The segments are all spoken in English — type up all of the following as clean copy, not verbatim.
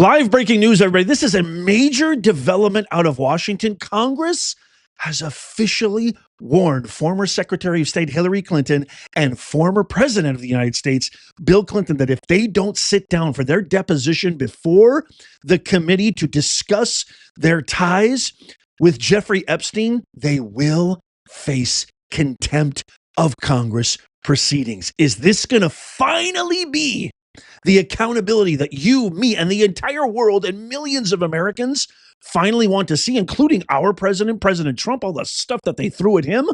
Live breaking news, everybody. This is a major development out of Washington. Congress has officially warned former Secretary of State Hillary Clinton and former President of the United States, Bill Clinton, that if they don't sit down for their deposition before the committee to discuss their ties with Jeffrey Epstein, they will face contempt of Congress proceedings. Is this going to finally be the accountability that you, me, and the entire world and millions of Americans finally want to see, including our president, President Trump, all the stuff that they threw at him?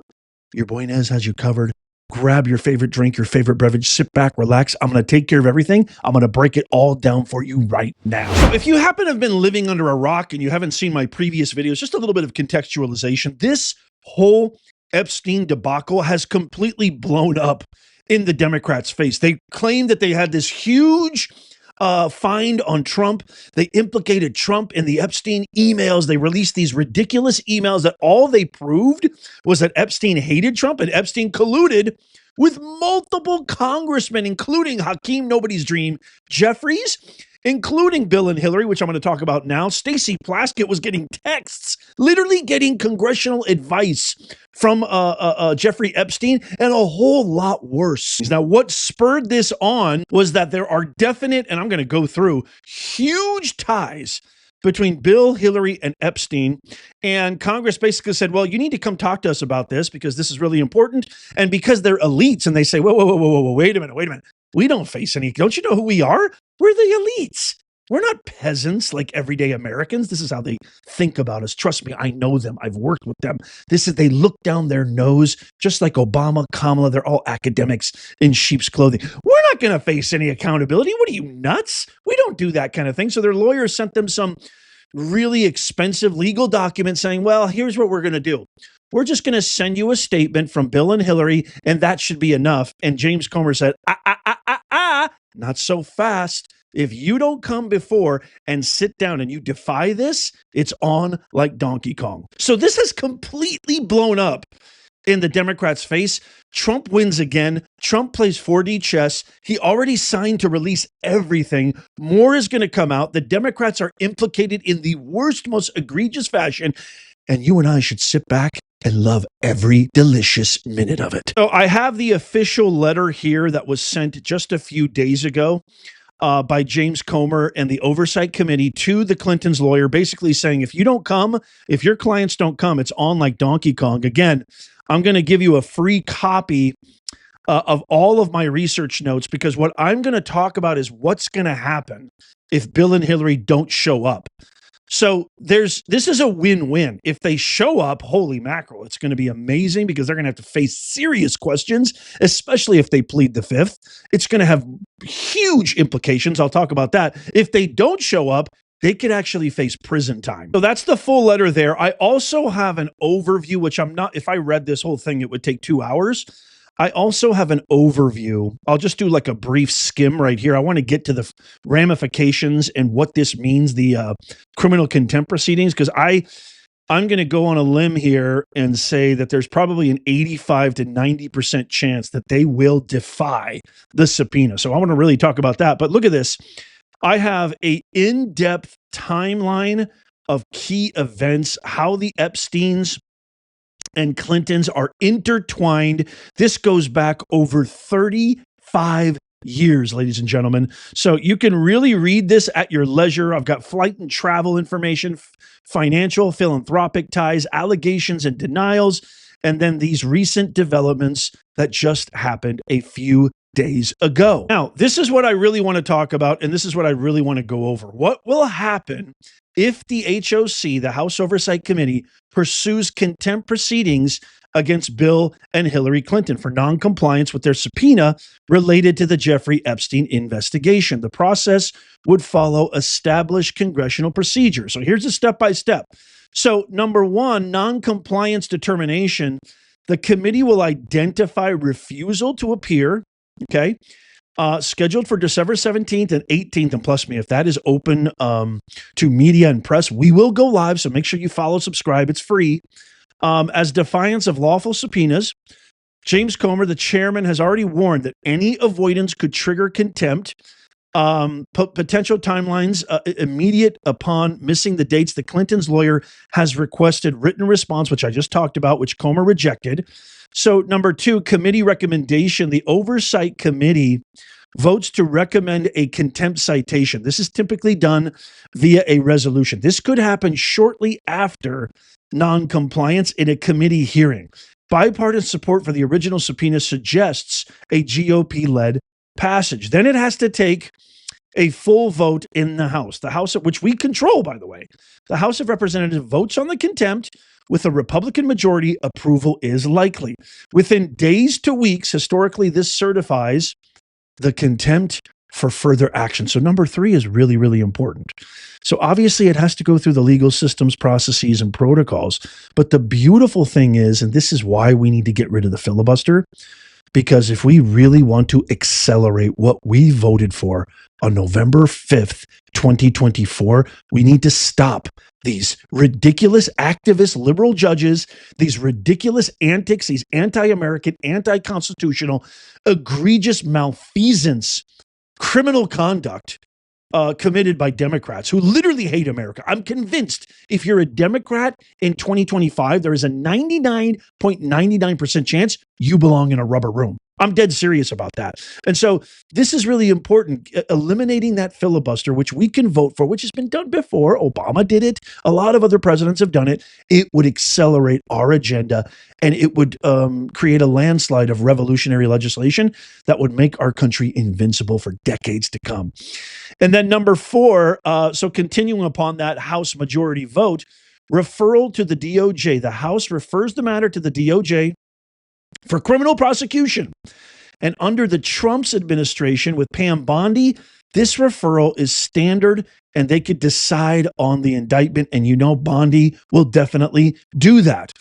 Your boy Nez has you covered. Grab your favorite drink, your favorite beverage, sit back, relax. I'm going to take care of everything. I'm going to break it all down for you right now. So if you happen to have been living under a rock and you haven't seen my previous videos, just a little bit of contextualization. This whole Epstein debacle has completely blown up in the Democrats' face. They claimed that they had this huge find on Trump. They implicated Trump in the Epstein emails. They released these ridiculous emails that all they proved was that Epstein hated Trump and Epstein colluded with multiple congressmen, including Hakeem Nobody's Dream Jeffries, including Bill and Hillary, which I'm going to talk about now. Stacey Plaskett was getting texts, literally getting congressional advice from Jeffrey Epstein, and a whole lot worse. Now, what spurred this on was that there are definite, and I'm going to go through, huge ties between Bill, Hillary, and Epstein. And Congress basically said, well, you need to come talk to us about this because this is really important. And because they're elites and they say, whoa, wait a minute. We don't face any, don't you know who we are? We're the elites. We're not peasants like everyday Americans. This is how they think about us. Trust me, I know them. I've worked with them. They look down their nose, just like Obama, Kamala. They're all academics in sheep's clothing. We're not going to face any accountability. What are you, nuts? We don't do that kind of thing. So their lawyers sent them some really expensive legal document saying, well, here's what we're going to do. We're just going to send you a statement from Bill and Hillary, and that should be enough. And James Comer said, not so fast. If you don't come before and sit down and you defy this, it's on like Donkey Kong. So this has completely blown up in the Democrats' face. Trump wins again. Trump plays 4D chess. He already signed to release everything. More is going to come out. The Democrats are implicated in the worst, most egregious fashion. And you and I should sit back and love every delicious minute of it. So I have the official letter here that was sent just a few days ago by James Comer and the Oversight Committee to the Clintons' lawyer, basically saying, if you don't come, if your clients don't come, it's on like Donkey Kong. Again, I'm going to give you a free copy of all of my research notes, because what I'm going to talk about is what's going to happen if Bill and Hillary don't show up. So this is a win-win. If they show up, holy mackerel, it's going to be amazing because they're going to have to face serious questions, especially if they plead the fifth. It's going to have huge implications. I'll talk about that. If they don't show up, they could actually face prison time. So that's the full letter there. I also have an overview, which if I read this whole thing, it would take 2 hours. I also have an overview. I'll just do like a brief skim right here. I want to get to the ramifications and what this means, the criminal contempt proceedings, because I'm going to go on a limb here and say that there's probably an 85 to 90% chance that they will defy the subpoena. So I want to really talk about that. But look at this. I have an in-depth timeline of key events, how the Epsteins and Clintons are intertwined. This goes back over 35 years, ladies and gentlemen. So you can really read this at your leisure. I've got flight and travel information, financial, philanthropic ties, allegations and denials, and then these recent developments that just happened a few days ago. Now, this is what I really want to talk about, and this is what I really want to go over. What will happen if the HOC, the House Oversight Committee, pursues contempt proceedings against Bill and Hillary Clinton for noncompliance with their subpoena related to the Jeffrey Epstein investigation? The process would follow established congressional procedure. So here's a step-by-step. So number one, noncompliance determination. The committee will identify refusal to appear, okay, scheduled for December 17th and 18th. And plus me, if that is open to media and press, we will go live. So make sure you follow, subscribe. It's free. As defiance of lawful subpoenas, James Comer, the chairman, has already warned that any avoidance could trigger contempt. Potential timelines immediate upon missing the dates. The Clintons' lawyer has requested written response, which I just talked about, which Comer rejected. So number 2, committee recommendation. The oversight committee votes to recommend a contempt citation. This is typically done via a resolution. This could happen shortly after noncompliance in a committee hearing. Bipartisan support for the original subpoena suggests a GOP-led passage. Then it has to take a full vote in the House which we control, by the way. The House of Representatives votes on the contempt. With a Republican majority, approval is likely. Within days to weeks, historically, this certifies the contempt for further action. So number 3 is really, really important. So obviously it has to go through the legal systems, processes, and protocols. But the beautiful thing is, and this is why we need to get rid of the filibuster, because if we really want to accelerate what we voted for on November 5th, 2024, we need to stop these ridiculous activist liberal judges, these ridiculous antics, these anti-American, anti-constitutional, egregious malfeasance, criminal conduct committed by Democrats who literally hate America. I'm convinced if you're a Democrat in 2025, there is a 99.99% chance you belong in a rubber room. I'm dead serious about that. And so this is really important, eliminating that filibuster, which we can vote for, which has been done before. Obama did it. A lot of other presidents have done it. It would accelerate our agenda, and it would create a landslide of revolutionary legislation that would make our country invincible for decades to come. And then number 4, so continuing upon that House majority vote, referral to the DOJ. The House refers the matter to the DOJ for criminal prosecution. And under the Trump's administration with Pam Bondi, this referral is standard and they could decide on the indictment. And Bondi will definitely do that.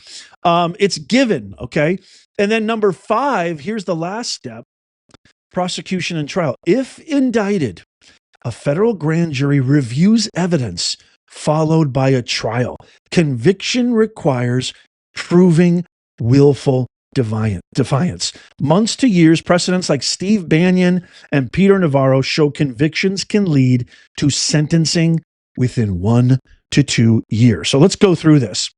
It's given, okay? And then number 5, here's the last step, prosecution and trial. If indicted, a federal grand jury reviews evidence followed by a trial. Conviction requires proving willful defiance. Months to years, precedents like Steve Bannon and Peter Navarro show convictions can lead to sentencing within 1 to 2 years. So let's go through this.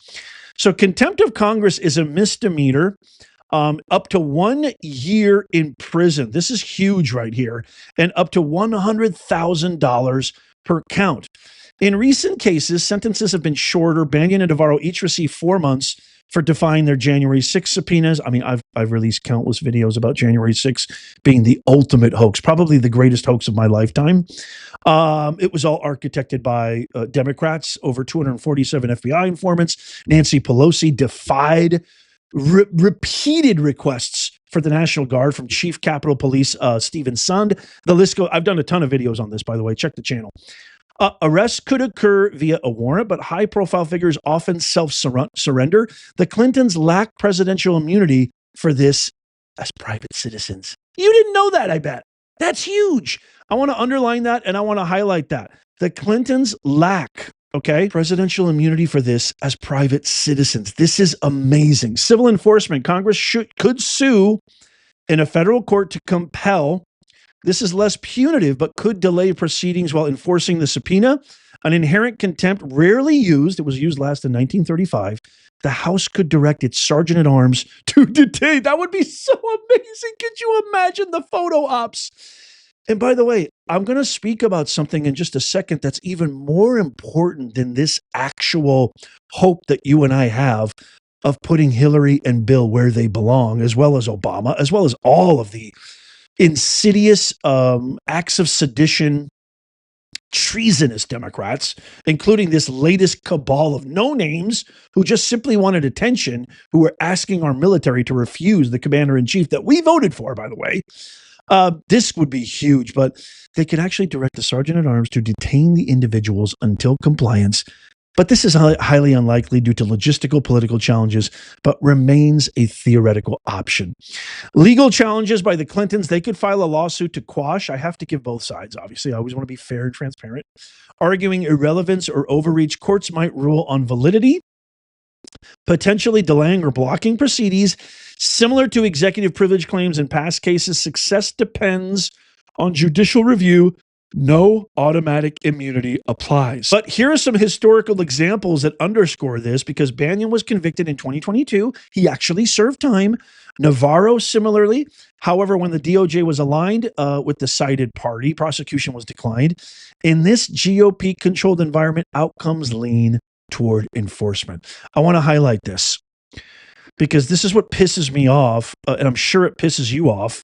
So contempt of Congress is a misdemeanor, up to 1 year in prison. This is huge right here, and up to $100,000 per count. In recent cases, sentences have been shorter. Bannon and Navarro each received 4 months for defying their January 6 subpoenas. I mean, I've released countless videos about January 6 being the ultimate hoax, probably the greatest hoax of my lifetime. It was all architected by Democrats, over 247 FBI informants. Nancy Pelosi defied repeated requests for the National Guard from Chief Capitol Police Stephen Sund. The list goes. I've done a ton of videos on this, by the way. Check the channel. Arrests could occur via a warrant, but high-profile figures often self-surrender. The Clintons lack presidential immunity for this as private citizens. You didn't know that, I bet. That's huge. I want to underline that, and I want to highlight that. The Clintons lack, presidential immunity for this as private citizens. This is amazing. Civil enforcement. Congress could sue in a federal court to compel. This is less punitive, but could delay proceedings while enforcing the subpoena. An inherent contempt rarely used. It was used last in 1935. The House could direct its sergeant-at-arms to detain. That would be so amazing. Could you imagine the photo ops? And by the way, I'm going to speak about something in just a second that's even more important than this actual hope that you and I have of putting Hillary and Bill where they belong, as well as Obama, as well as all of the insidious acts of sedition, treasonous Democrats, including this latest cabal of no-names who just simply wanted attention, who were asking our military to refuse the commander-in-chief that we voted for, by the way. This would be huge, but they could actually direct the sergeant-at-arms to detain the individuals until compliance. But this is highly unlikely due to logistical political challenges, but remains a theoretical option. Legal challenges by the Clintons, they could file a lawsuit to quash. I have to give both sides, obviously. I always want to be fair and transparent. Arguing irrelevance or overreach, courts might rule on validity, potentially delaying or blocking proceedings. Similar to executive privilege claims in past cases, success depends on judicial review No automatic immunity applies. But here are some historical examples that underscore this, because Bannon was convicted in 2022. He actually served time. Navarro, similarly. However, when the DOJ was aligned with the cited party, prosecution was declined. In this GOP-controlled environment, outcomes lean toward enforcement. I want to highlight this because this is what pisses me off, and I'm sure it pisses you off,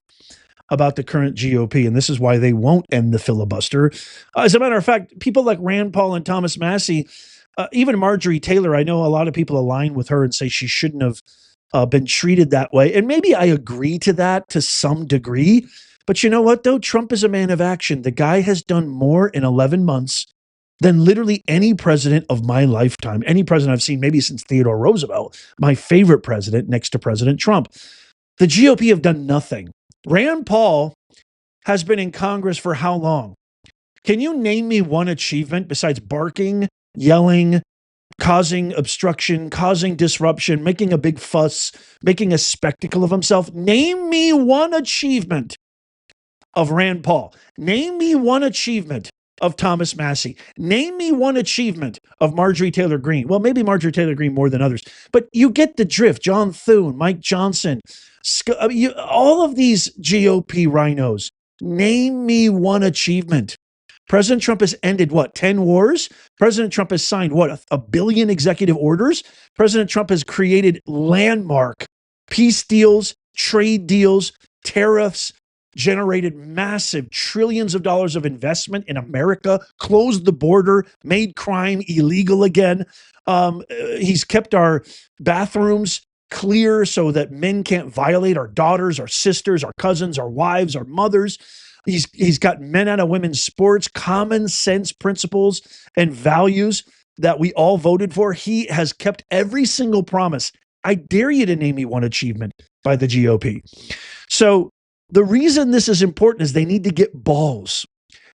about the current GOP, and this is why they won't end the filibuster. As a matter of fact, people like Rand Paul and Thomas Massie, even Marjorie Taylor, I know a lot of people align with her and say she shouldn't have been treated that way. And maybe I agree to that to some degree. But you know what, though? Trump is a man of action. The guy has done more in 11 months than literally any president of my lifetime, any president I've seen maybe since Theodore Roosevelt, my favorite president next to President Trump. The GOP have done nothing. Rand Paul has been in Congress for how long? Can you name me one achievement besides barking, yelling, causing obstruction, causing disruption, making a big fuss, making a spectacle of himself? Name me one achievement of Rand Paul. Name me one achievement of Thomas Massie. Name me one achievement of Marjorie Taylor Greene. Well, maybe Marjorie Taylor Greene more than others, but you get the drift. John Thune, Mike Johnson, all of these GOP rhinos. Name me one achievement. President Trump has ended what, 10 wars? President Trump has signed what, a billion executive orders? President Trump has created landmark peace deals, trade deals, tariffs, generated massive trillions of dollars of investment in America, closed the border, made crime illegal again. He's kept our bathrooms clear so that men can't violate our daughters, our sisters, our cousins, our wives, our mothers. He's got men out of women's sports, common sense principles and values that we all voted for. He has kept every single promise. I dare you to name me one achievement by the GOP. So the reason this is important is they need to get balls.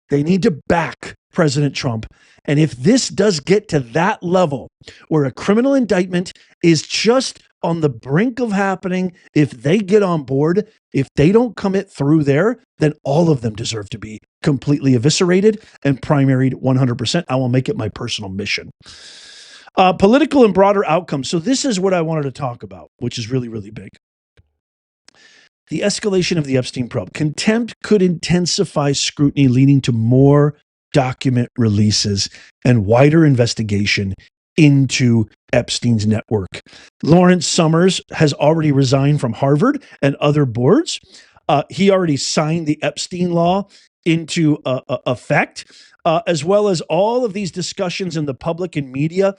They need to back President Trump. And if this does get to that level where a criminal indictment is just on the brink of happening, if they get on board, if they don't commit through there, then all of them deserve to be completely eviscerated and primaried 100%. I will make it my personal mission. Political and broader outcomes. So this is what I wanted to talk about, which is really, really big. The escalation of the Epstein probe. Contempt could intensify scrutiny, leading to more document releases and wider investigation into Epstein's network. Lawrence Summers has already resigned from Harvard and other boards. He already signed the Epstein law into effect, as well as all of these discussions in the public and media.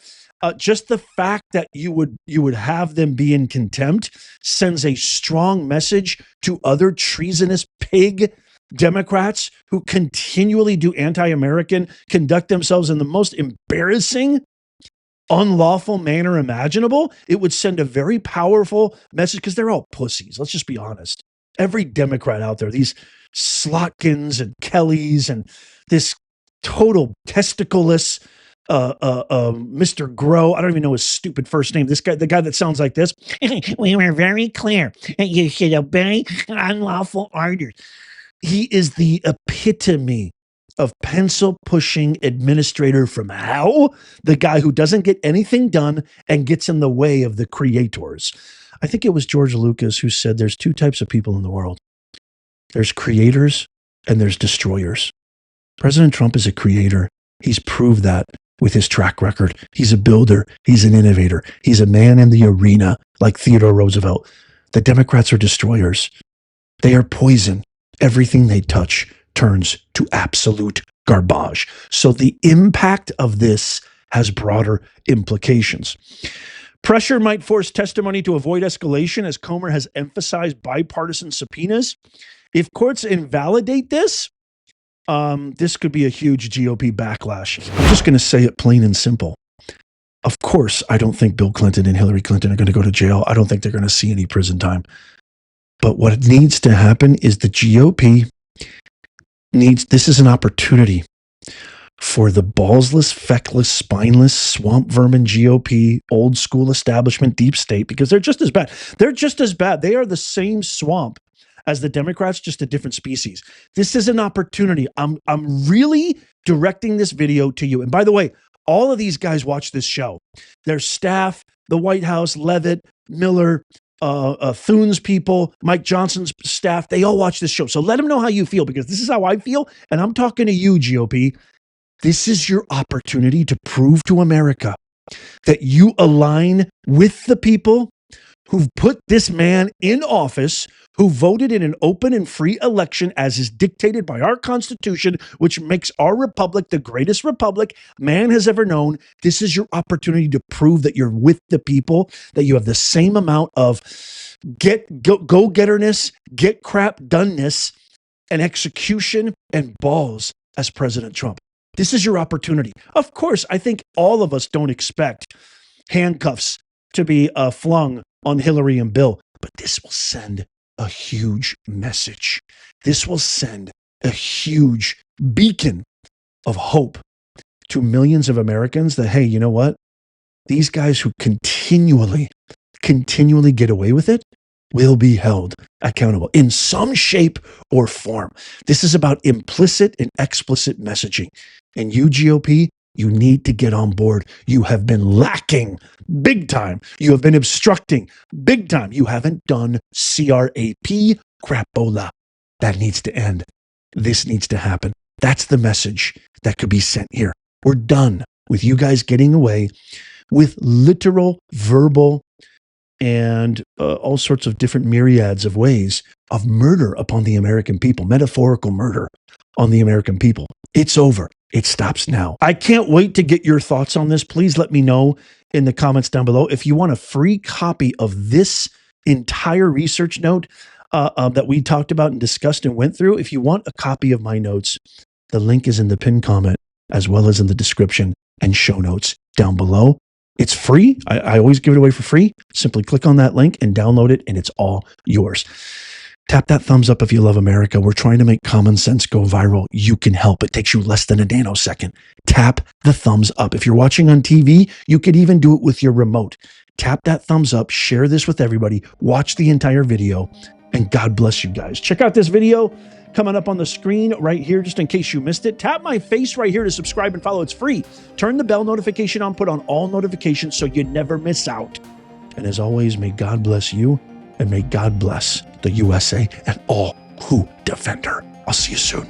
Just the fact that you would have them be in contempt sends a strong message to other treasonous pig Democrats who continually do anti-American, conduct themselves in the most embarrassing, unlawful manner imaginable. It would send a very powerful message because they're all pussies. Let's just be honest. Every Democrat out there, these Slotkins and Kellys and this total testicleless Mr. Grow. I don't even know his stupid first name. This guy, the guy that sounds like this. We were very clear that you should obey unlawful orders. He is the epitome of pencil-pushing administrator from hell, the guy who doesn't get anything done and gets in the way of the creators. I think it was George Lucas who said there's two types of people in the world. There's creators and there's destroyers. President Trump is a creator. He's proved that with his track record. He's a builder. He's an innovator. He's a man in the arena like Theodore Roosevelt. The Democrats are destroyers. They are poison. Everything they touch turns to absolute garbage. So the impact of this has broader implications. Pressure might force testimony to avoid escalation, as Comer has emphasized bipartisan subpoenas. If courts invalidate this, this could be a huge GOP backlash. I'm just going to say it plain and simple. Of course, I don't think Bill Clinton and Hillary Clinton are going to go to jail. I don't think they're going to see any prison time. But what needs to happen is the GOP this is an opportunity for the ballsless, feckless, spineless, swamp vermin GOP, old school establishment, deep state, because they're just as bad. They're just as bad. They are the same swamp as the Democrats, just a different species. This is an opportunity. I'm really directing this video to you. And by the way, all of these guys watch this show. Their staff, the White House, Leavitt, Miller, Thune's people, Mike Johnson's staff, they all watch this show. So let them know how you feel, because this is how I feel. And I'm talking to you, GOP. This is your opportunity to prove to America that you align with the people who've put this man in office, who voted in an open and free election as is dictated by our Constitution, which makes our republic the greatest republic man has ever known. This is your opportunity to prove that you're with the people, that you have the same amount of go-getterness, get crap doneness, and execution and balls as President Trump. This is your opportunity. Of course, I think all of us don't expect handcuffs to be flung on Hillary and Bill, but this will send a huge message. This will send a huge beacon of hope to millions of Americans that, hey, you know what? These guys who continually get away with it will be held accountable in some shape or form. This is about implicit and explicit messaging. And you, GOP, you need to get on board. You have been lacking big time. You have been obstructing big time. You haven't done CRAP, crapola. That needs to end. This needs to happen. That's the message that could be sent here. We're done with you guys getting away with literal, verbal, and all sorts of different myriads of ways of murder upon the American people, metaphorical murder on the American people. It's over. It stops now. I can't wait to get your thoughts on this. Please let me know in the comments down below. If you want a free copy of this entire research note that we talked about and discussed and went through, if you want a copy of my notes, the link is in the pinned comment as well as in the description and show notes down below. It's free. I always give it away for free. Simply click on that link and download it, and it's all yours. Tap that thumbs up if you love America. We're trying to make common sense go viral. You can help. It takes you less than a nanosecond. Tap the thumbs up. If you're watching on TV, you could even do it with your remote. Tap that thumbs up. Share this with everybody. Watch the entire video, and God bless you guys. Check out this video coming up on the screen right here, just in case you missed it. Tap my face right here to subscribe and follow. It's free. Turn the bell notification on. Put on all notifications so you never miss out. And as always, may God bless you, and may God bless the USA and all who defend her. I'll see you soon.